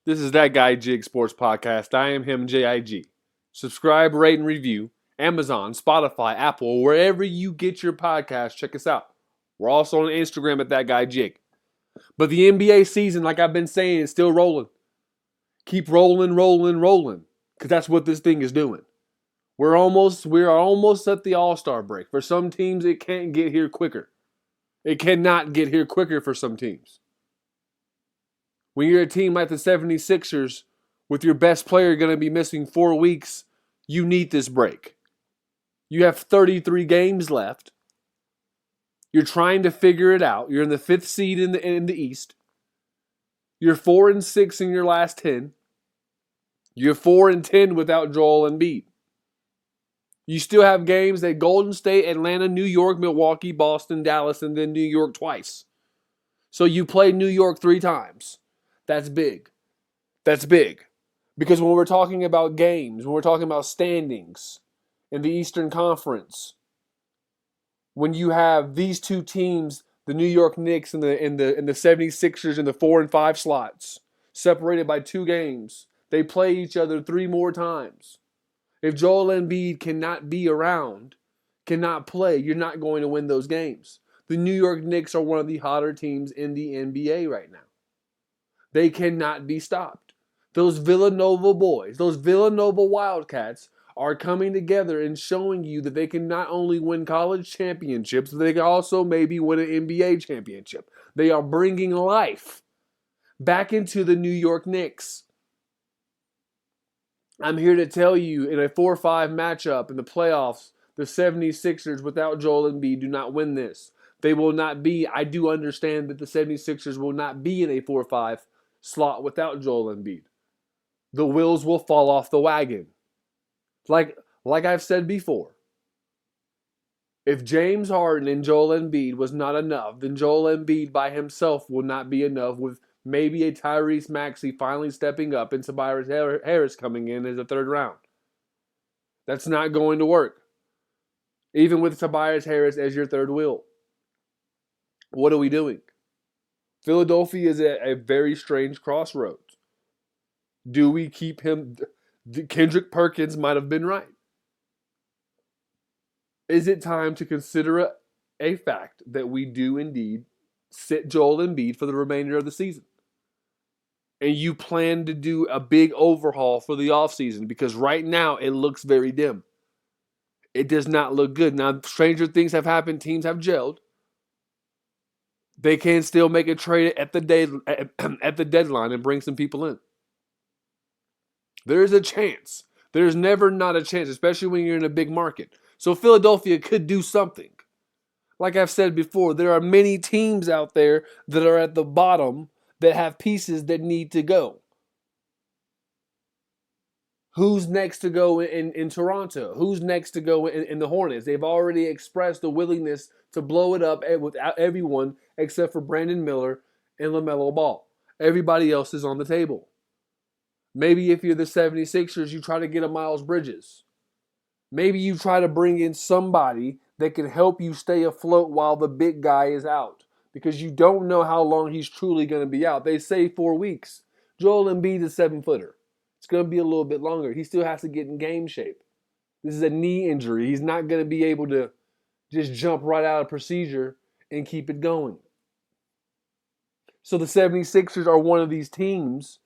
This is That Guy Jig Sports Podcast. I am him, JIG. Subscribe, rate, and review. Amazon, Spotify, Apple, wherever you get your podcast, check us out. We're also on Instagram at That Guy Jig. But the NBA season, like I've been saying, is still rolling. Keep rolling, because that's what this thing is doing. We are almost at the All-Star break. For some teams, it can't get here quicker. It cannot get here quicker for some teams. When you're a team like the 76ers, with your best player going to be missing 4 weeks, you need this break. You have 33 games left. You're trying to figure it out. You're in the 5th seed in the East. You're 4-6 in your last 10. You're 4-10 without Joel Embiid. You still have games at Golden State, Atlanta, New York, Milwaukee, Boston, Dallas, and then New York twice. So you play New York 3 times. That's big. That's big. Because when we're talking about games, when we're talking about standings in the Eastern Conference, when you have these two teams, the New York Knicks and the 76ers in the 4 and 5 slots, separated by 2 games, they play each other 3 more times. If Joel Embiid cannot be around, cannot play, you're not going to win those games. The New York Knicks are one of the hotter teams in the NBA right now. They cannot be stopped. Those Villanova boys, those Villanova Wildcats are coming together and showing you that they can not only win college championships, but they can also maybe win an NBA championship. They are bringing life back into the New York Knicks. I'm here to tell you, in a 4-5 matchup in the playoffs, the 76ers without Joel Embiid do not win this. They will not be, I do understand that the 76ers will not be in a 4-5 slot without Joel Embiid. The wheels will fall off the wagon. Like I've said before, if James Harden and Joel Embiid was not enough, then Joel Embiid by himself will not be enough, with maybe a Tyrese Maxey finally stepping up and Tobias Harris coming in as a 3rd round. That's not going to work. Even with Tobias Harris as your 3rd wheel. What are we doing? Philadelphia is at a very strange crossroads. Do we keep him? Kendrick Perkins might have been right. Is it time to consider a fact that we do indeed sit Joel Embiid for the remainder of the season? And you plan to do a big overhaul for the offseason, because right now it looks very dim. It does not look good. Now, stranger things have happened. Teams have gelled. They can still make a trade at the deadline and bring some people in. There is a chance. There's never not a chance, especially when you're in a big market. So Philadelphia could do something. Like I've said before, there are many teams out there that are at the bottom that have pieces that need to go. Who's next to go in Toronto? Who's next to go in the Hornets? They've already expressed a willingness to blow it up without everyone except for Brandon Miller and LaMelo Ball. Everybody else is on the table. Maybe if you're the 76ers, you try to get a Miles Bridges. Maybe you try to bring in somebody that can help you stay afloat while the big guy is out, because you don't know how long he's truly going to be out. They say 4 weeks. Joel Embiid is 7-footer. It's going to be a little bit longer. He still has to get in game shape. This is a knee injury. He's not going to be able to just jump right out of procedure and keep it going. So the 76ers are one of these teams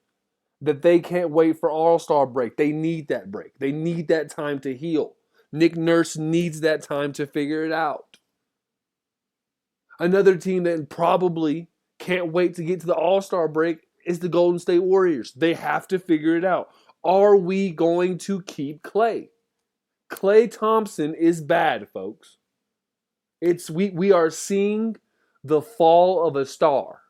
that they can't wait for All-Star break. They need that break. They need that time to heal. Nick Nurse needs that time to figure it out. Another team that probably can't wait to get to the All-Star break is the Golden State Warriors. They have to figure it out. Are we going to keep Clay? Clay Thompson is bad, folks. We are seeing the fall of a star.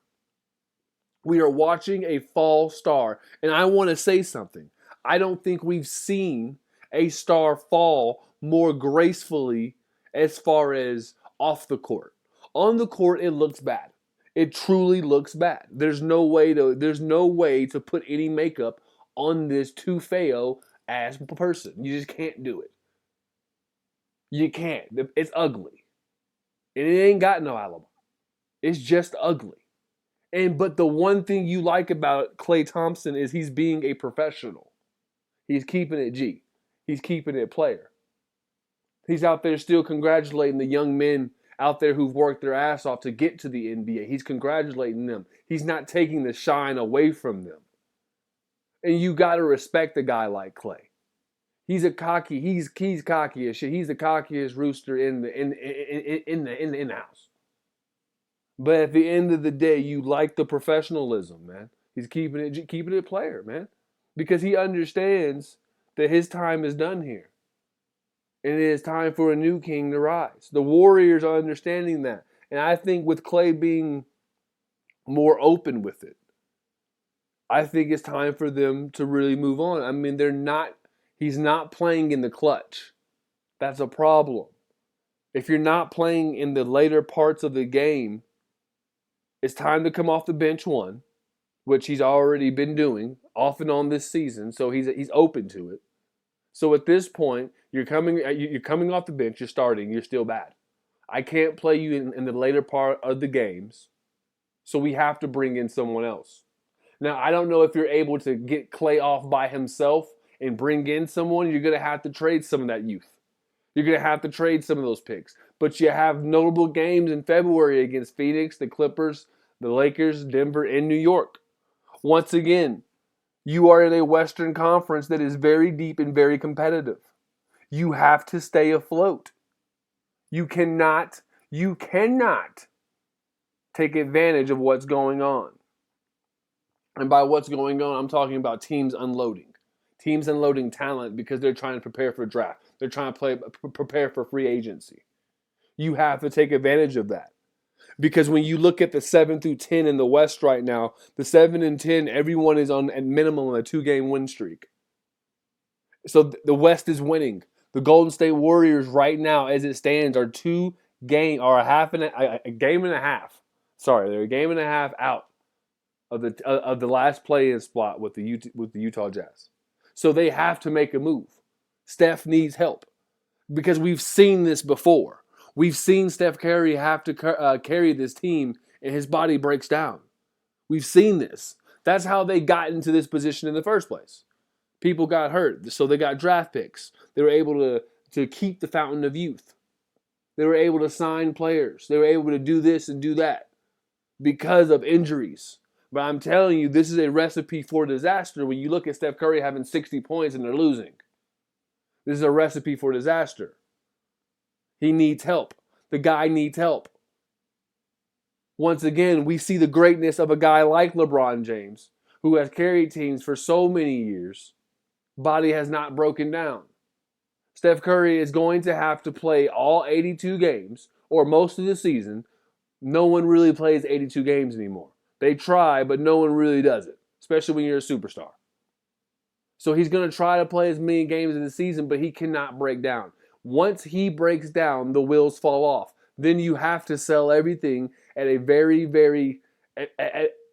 We are watching a fall star. And I want to say something. I don't think we've seen a star fall more gracefully as far as off the court. On the court, it looks bad. It truly looks bad. There's no way to put any makeup on this Tufeo ass person. You just can't do it. You can't. It's ugly. And it ain't got no alibi. It's just ugly. But the one thing you like about Clay Thompson is he's being a professional. He's keeping it G. He's keeping it player. He's out there still congratulating the young men out there who've worked their ass off to get to the NBA. He's congratulating them. He's not taking the shine away from them. And you got to respect a guy like Clay. He's cocky as shit. He's the cockiest rooster in the house. But at the end of the day, you like the professionalism, man. He's keeping it player, man, because he understands that his time is done here, and it is time for a new king to rise. The Warriors are understanding that, and I think with Clay being more open with it, I think it's time for them to really move on. I mean, he's not playing in the clutch. That's a problem. If you're not playing in the later parts of the game, it's time to come off the bench one, which he's already been doing off and on this season, so he's open to it. So at this point, you're coming off the bench, you're starting, you're still bad. I can't play you in the later part of the games, so we have to bring in someone else. Now, I don't know if you're able to get Clay off by himself and bring in someone. You're going to have to trade some of that youth. You're going to have to trade some of those picks. But you have notable games in February against Phoenix, the Clippers, the Lakers, Denver, and New York. Once again, you are in a Western Conference that is very deep and very competitive. You have to stay afloat. You cannot take advantage of what's going on. And by what's going on, I'm talking about teams unloading. Teams unloading talent because they're trying to prepare for draft. They're trying to prepare for free agency. You have to take advantage of that. Because when you look at the 7 through 10 in the West right now, the 7 and 10, everyone is on at minimum a 2-game win streak. So the West is winning. The Golden State Warriors right now, as it stands, are a game and a half. Sorry, they're a game and a half out of the last play-in spot with the Utah Jazz. So they have to make a move. Steph needs help because we've seen this before. We've seen Steph Curry have to carry this team and his body breaks down. We've seen this. That's how they got into this position in the first place. People got hurt, so they got draft picks. They were able to keep the fountain of youth. They were able to sign players. They were able to do this and do that because of injuries. But I'm telling you, this is a recipe for disaster when you look at Steph Curry having 60 points and they're losing. This is a recipe for disaster. He needs help. The guy needs help. Once again, we see the greatness of a guy like LeBron James, who has carried teams for so many years. Body has not broken down. Steph Curry is going to have to play all 82 games, or most of the season. No one really plays 82 games anymore. They try, but no one really does it, especially when you're a superstar. So he's going to try to play as many games in the season, but he cannot break down. Once he breaks down, the wheels fall off. Then you have to sell everything at a very, very,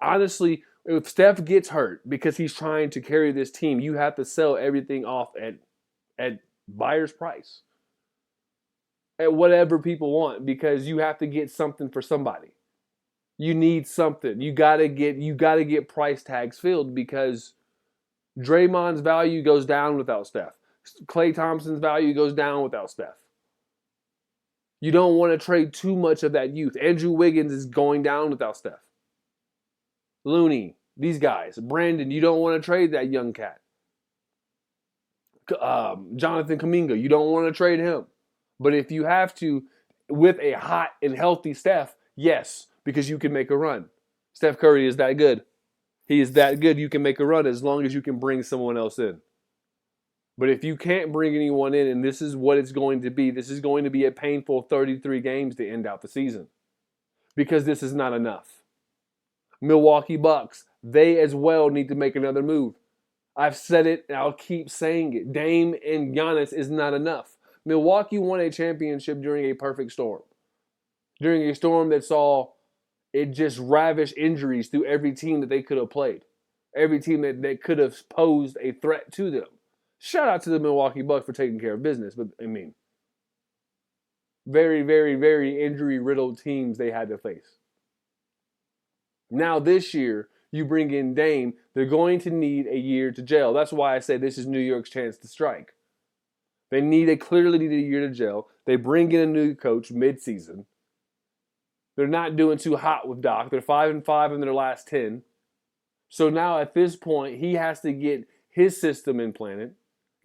honestly, if Steph gets hurt because he's trying to carry this team, you have to sell everything off at buyer's price. At whatever people want, because you have to get something for somebody. You need something. You gotta get price tags filled because Draymond's value goes down without Steph. Clay Thompson's value goes down without Steph. You don't want to trade too much of that youth. Andrew Wiggins is going down without Steph. Looney, these guys. Brandon, you don't want to trade that young cat. Jonathan Kuminga, you don't want to trade him. But if you have to, with a hot and healthy Steph, yes, because you can make a run. Steph Curry is that good. He is that good. You can make a run as long as you can bring someone else in. But if you can't bring anyone in, and this is what it's going to be, this is going to be a painful 33 games to end out the season. Because this is not enough. Milwaukee Bucks, they as well need to make another move. I've said it, and I'll keep saying it. Dame and Giannis is not enough. Milwaukee won a championship during a perfect storm. During a storm that saw it just ravish injuries through every team that they could have played. Every team that could have posed a threat to them. Shout out to the Milwaukee Bucks for taking care of business. But, I mean, very, very, very injury-riddled teams they had to face. Now this year, you bring in Dame, they're going to need a year to gel. That's why I say this is New York's chance to strike. They clearly need a year to gel. They bring in a new coach mid-season. They're not doing too hot with Doc. They're 5-5 in their last 10. So now at this point, he has to get his system implanted.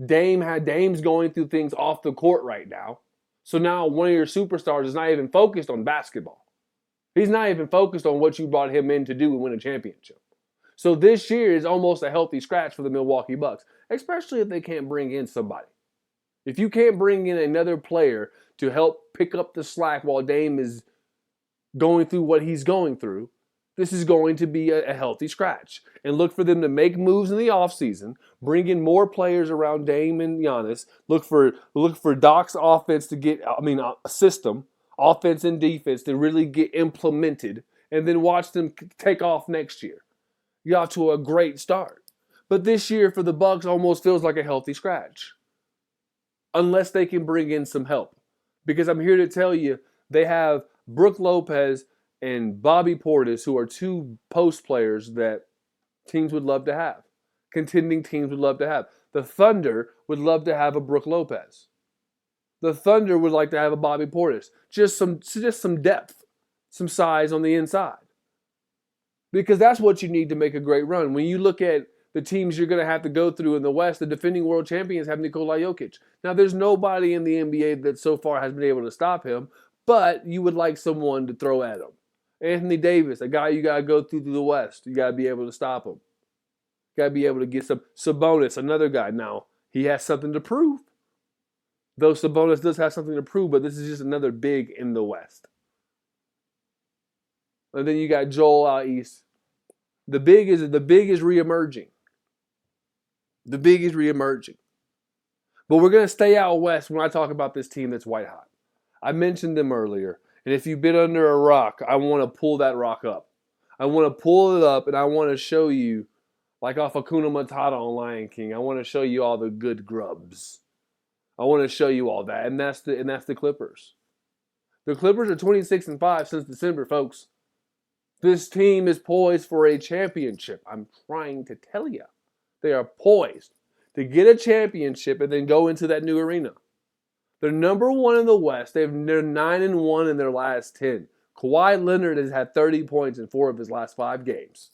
Dame's going through things off the court right now. So now one of your superstars is not even focused on basketball. He's not even focused on what you brought him in to do and win a championship. So this year is almost a healthy scratch for the Milwaukee Bucks, especially if they can't bring in somebody. If you can't bring in another player to help pick up the slack while Dame is going through what he's going through, this is going to be a healthy scratch. And look for them to make moves in the offseason, bring in more players around Dame and Giannis, look for Doc's offense to get, a system, offense and defense to really get implemented, and then watch them take off next year. You're off to a great start. But this year for the Bucks almost feels like a healthy scratch. Unless they can bring in some help. Because I'm here to tell you, they have Brook Lopez and Bobby Portis, who are two post players that teams would love to have. Contending teams would love to have. The Thunder would love to have a Brook Lopez. The Thunder would like to have a Bobby Portis. Just some depth, some size on the inside. Because that's what you need to make a great run. When you look at the teams you're going to have to go through in the West, the defending world champions have Nikola Jokic. Now, there's nobody in the NBA that so far has been able to stop him, but you would like someone to throw at him. Anthony Davis, a guy you got to go through the West. You got to be able to stop him. You got to be able to get some. Sabonis, another guy. Now, he has something to prove. Though Sabonis does have something to prove, but this is just another big in the West. And then you got Joel out east. The big is reemerging. The big is reemerging. But we're going to stay out west when I talk about this team that's white hot. I mentioned them earlier. And if you've been under a rock, I want to pull that rock up. I want to pull it up and I want to show you, like off Hakuna Matata on Lion King, I want to show you all the good grubs. I want to show you all that. And that's the Clippers. The Clippers are 26-5 since December, folks. This team is poised for a championship. I'm trying to tell you. They are poised to get a championship and then go into that new arena. They're number one in the West. They're 9-1 in their last 10. Kawhi Leonard has had 30 points in 4 of his last 5 games.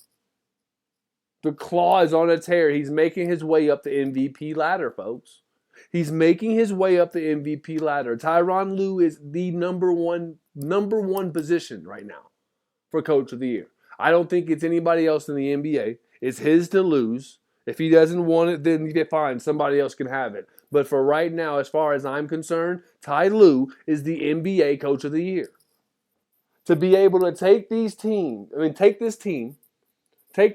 The Claw is on a tear. He's making his way up the MVP ladder, folks. He's making his way up the MVP ladder. Tyronn Lue is the number one position right now for Coach of the Year. I don't think it's anybody else in the NBA. It's his to lose. If he doesn't want it, then fine. Somebody else can have it. But for right now, as far as I'm concerned, Ty Lue is the NBA Coach of the Year. To be able to take this team, take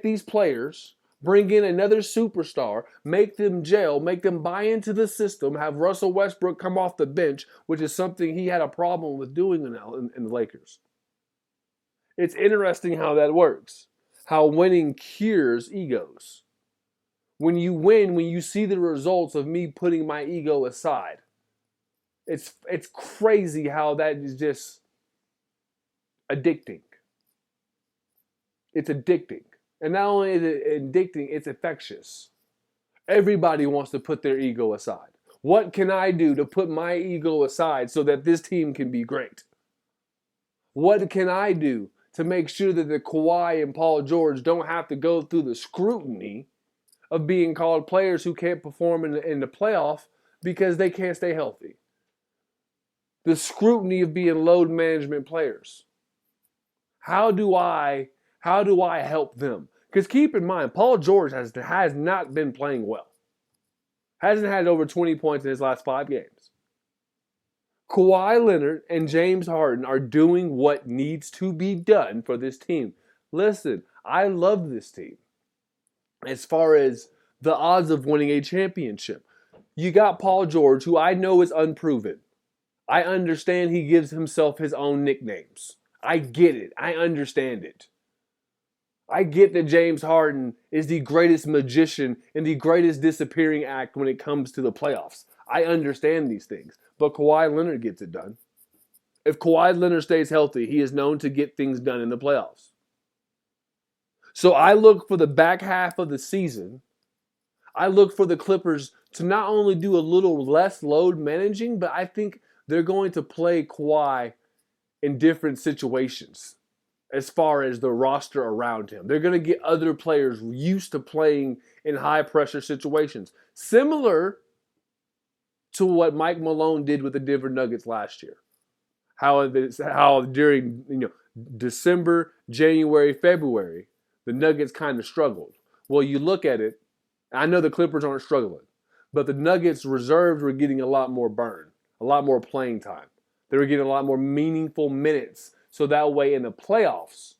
these players, bring in another superstar, make them gel, make them buy into the system, have Russell Westbrook come off the bench, which is something he had a problem with doing in the Lakers. It's interesting how that works, how winning cures egos. When you win, when you see the results of me putting my ego aside, it's crazy how that is just addicting. It's addicting. And not only is it addicting, it's infectious. Everybody wants to put their ego aside. What can I do to put my ego aside so that this team can be great? What can I do to make sure that the Kawhi and Paul George don't have to go through the scrutiny of being called players who can't perform in the playoff because they can't stay healthy? The scrutiny of being load management players. How do I help them? Because keep in mind, Paul George has not been playing well. Hasn't had over 20 points in his last 5 games. Kawhi Leonard and James Harden are doing what needs to be done for this team. Listen, I love this team. As far as the odds of winning a championship, you got Paul George, who I know is unproven. I understand he gives himself his own nicknames. I get it. I understand it. I get that James Harden is the greatest magician and the greatest disappearing act when it comes to the playoffs. I understand these things. But Kawhi Leonard gets it done. If Kawhi Leonard stays healthy, he is known to get things done in the playoffs. So I look for the back half of the season. I look for the Clippers to not only do a little less load managing, but I think they're going to play Kawhi in different situations as far as the roster around him. They're going to get other players used to playing in high pressure situations, similar to what Mike Malone did with the Denver Nuggets last year. How during December, January, February, the Nuggets kind of struggled. Well, you look at it, I know the Clippers aren't struggling, but the Nuggets reserves were getting a lot more burn, a lot more playing time. They were getting a lot more meaningful minutes. So that way in the playoffs,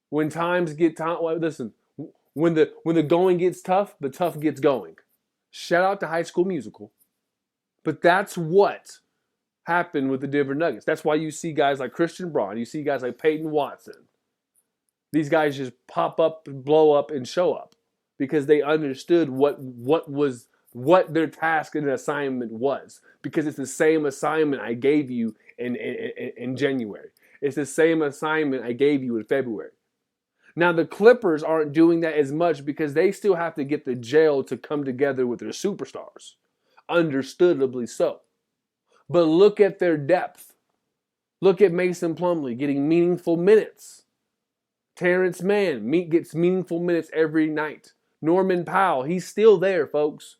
when times get listen, when the going gets tough, the tough gets going. Shout out to High School Musical. But that's what happened with the Denver Nuggets. That's why you see guys like Christian Braun, you see guys like Peyton Watson. These guys just pop up, blow up, and show up because they understood what their task and assignment was. Because it's the same assignment I gave you in January. It's the same assignment I gave you in February. Now, the Clippers aren't doing that as much because they still have to get the gel to come together with their superstars. Understandably so. But look at their depth. Look at Mason Plumlee getting meaningful minutes. Terrence Mann gets meaningful minutes every night. Norman Powell, he's still there, folks.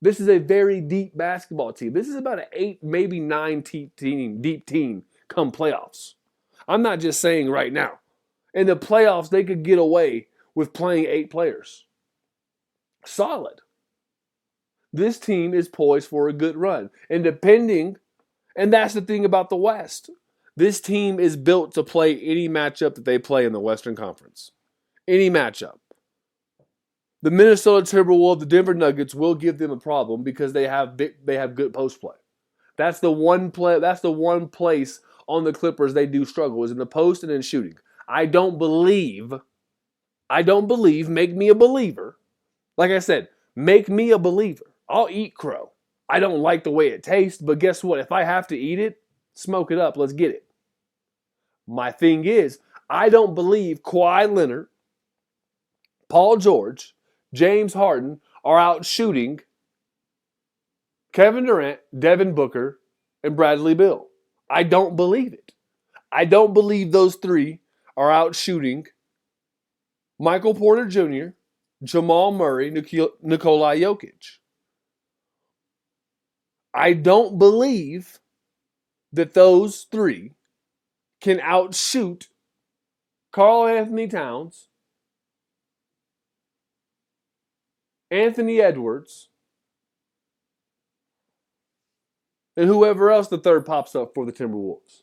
This is a very deep basketball team. This is about an 8, maybe 9 deep team come playoffs. I'm not just saying right now. In the playoffs, they could get away with playing 8 players. Solid. This team is poised for a good run. And that's the thing about the West. This team is built to play any matchup that they play in the Western Conference. Any matchup. The Minnesota Timberwolves, the Denver Nuggets will give them a problem because they have good post play. That's the one place on the Clippers they do struggle is in the post and in shooting. I don't believe, make me a believer. Like I said, make me a believer. I'll eat crow. I don't like the way it tastes, but guess what? If I have to eat it, smoke it up. Let's get it. My thing is, I don't believe Kawhi Leonard, Paul George, James Harden are out shooting Kevin Durant, Devin Booker, and Bradley Beal. I don't believe it. I don't believe those 3 are out shooting Michael Porter Jr., Jamal Murray, Nikola Jokic. I don't believe that those 3 can outshoot Karl Anthony Towns, Anthony Edwards, and whoever else the third pops up for the Timberwolves.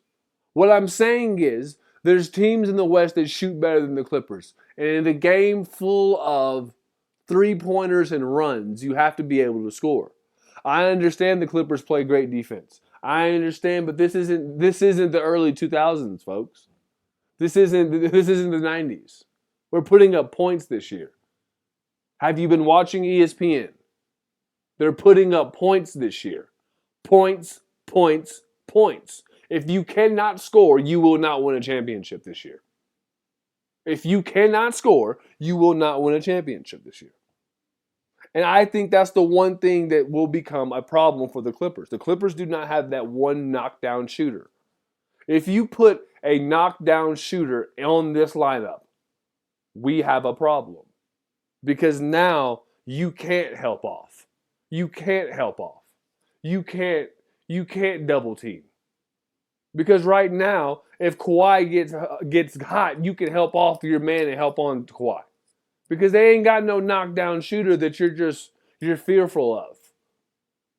What I'm saying is there's teams in the West that shoot better than the Clippers. And in a game full of 3-pointers and runs, you have to be able to score. I understand the Clippers play great defense. I understand, but this isn't the early 2000s, folks. This isn't the 90s. We're putting up points this year. Have you been watching ESPN? They're putting up points this year. Points, points, points. If you cannot score, you will not win a championship this year. If you cannot score, you will not win a championship this year. And I think that's the one thing that will become a problem for the Clippers. The Clippers do not have that one knockdown shooter. If you put a knockdown shooter on this lineup, we have a problem. Because now you can't help off. You can't help off. You can't double team. Because right now, if Kawhi gets hot, you can help off your man and help on Kawhi. Because they ain't got no knockdown shooter that you're fearful of.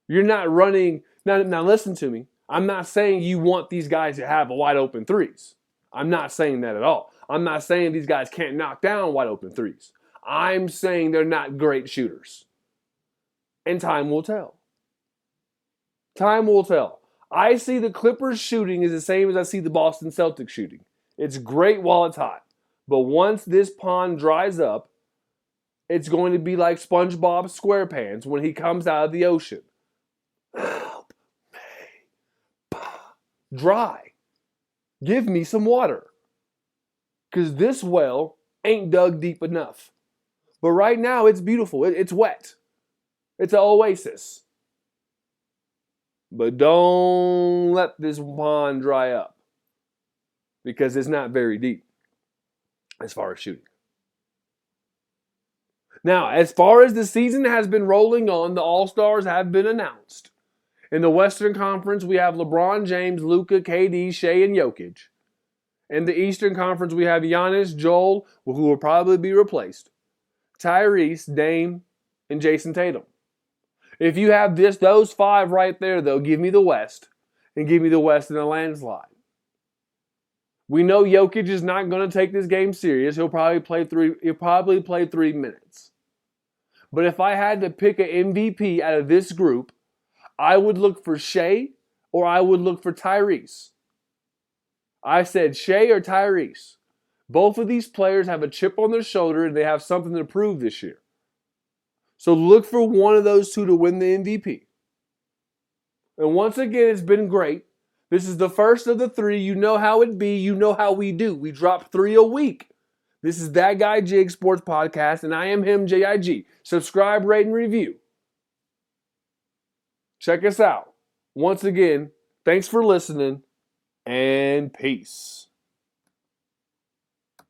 You're not running. Now listen to me. I'm not saying you want these guys to have wide open threes. I'm not saying that at all. I'm not saying these guys can't knock down wide open threes. I'm saying they're not great shooters. And time will tell. Time will tell. I see the Clippers shooting is the same as I see the Boston Celtics shooting. It's great while it's hot. But once this pond dries up, it's going to be like SpongeBob SquarePants when he comes out of the ocean. Help me. Dry. Give me some water. Because this well ain't dug deep enough. But right now, it's beautiful. It's wet. It's an oasis. But don't let this pond dry up because it's not very deep as far as shooting. Now, as far as the season has been rolling on, the All-Stars have been announced. In the Western Conference, we have LeBron James, Luka, KD, Shea, and Jokic. In the Eastern Conference, we have Giannis, Joel, who will probably be replaced, Tyrese, Dame, and Jason Tatum. If you have those five right there, though, give me the West, and give me the West in a landslide. We know Jokic is not going to take this game serious. He'll probably play 3 minutes. But if I had to pick an MVP out of this group, I would look for Shea or I would look for Tyrese. I said Shea or Tyrese. Both of these players have a chip on their shoulder and they have something to prove this year. So look for one of those two to win the MVP. And once again, it's been great. This is the first of the three. You know how it be. You know how we do. We drop 3 a week. This is That Guy Jig Sports Podcast, and I am him, JIG. Subscribe, rate, and review. Check us out. Once again, thanks for listening, and peace.